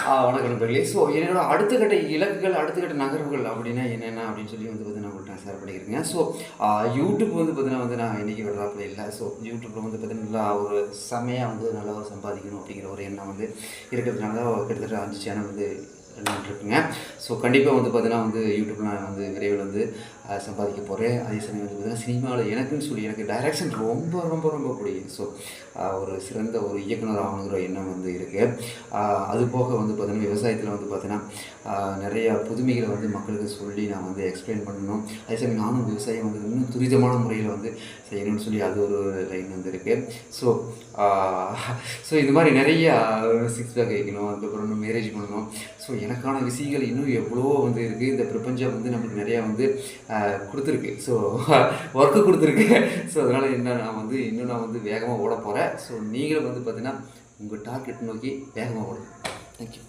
வணக்கம் நண்பர்களே. ஸோ என்னோட அடுத்த கட்ட இலக்குகள், அடுத்த கட்ட நகர்வுகள் அப்படின்னா என்னென்ன அப்படின்னு சொல்லி வந்து பார்த்தீங்கன்னா உங்கள்கிட்ட ஷேர் பண்ணிக்கிறேங்க. ஸோ யூடியூப் வந்து பார்த்தீங்கன்னா வந்து நான் இன்றைக்கி விடுறாப்புல இல்லை. ஸோ யூடியூப்பில் வந்து பார்த்தீங்கன்னா நல்லா ஒரு செமையாக வந்து நல்லா ஒரு சம்பாதிக்கணும் அப்படிங்கிற ஒரு எண்ணம் வந்து இருக்கிறதுனால தான் கிட்டத்தட்ட 5 சேனல் வந்து இருக்குங்க. ஸோ கண்டிப்பாக வந்து பார்த்தீங்கன்னா வந்து யூடியூப்பில் நான் வந்து விரைவில் வந்து சம்பாதிக்க போகிறேன். அதே சமயம் வந்து பார்த்தீங்கன்னா சினிமாவில் எனக்குன்னு சொல்லி எனக்கு டைரக்ஷன் ரொம்ப ரொம்ப ரொம்ப பிடிக்கும். ஸோ ஒரு சிறந்த ஒரு இயக்குனர் ஆகணுங்கிற எண்ணம் வந்து இருக்குது. அது போக வந்து பார்த்தீங்கன்னா விவசாயத்தில் வந்து பார்த்தீங்கன்னா நிறையா புதுமைகளை வந்து மக்களுக்கு சொல்லி நான் வந்து எக்ஸ்பிளைன் பண்ணணும். அதே சமயம் நானும் விவசாயம் வந்து இன்னும் துரிதமான முறையில் வந்து செய்யணும்னு சொல்லி அது ஒரு லைன் வந்து இருக்குது. ஸோ இது மாதிரி நிறைய 6 பேக் வைக்கணும், அதுக்கப்புறம் இன்னும் மேரேஜ் பண்ணணும். ஸோ எனக்கான விஷயங்கள் இன்னும் எவ்வளோ வந்து இருக்குது. இந்த பிரபஞ்சம் வந்து நம்மளுக்கு நிறையா வந்து கொடுத்துருக்கு. ஸோ ஒர்க்கு கொடுத்துருக்கு. ஸோ அதனால் நான் வந்து வேகமாக ஓட போகிறேன். ஸோ நீங்களும் வந்து பார்த்தீங்கன்னா உங்கள் டார்கெட் நோக்கி வேகமாக ஓடுங்க. தேங்க்யூ.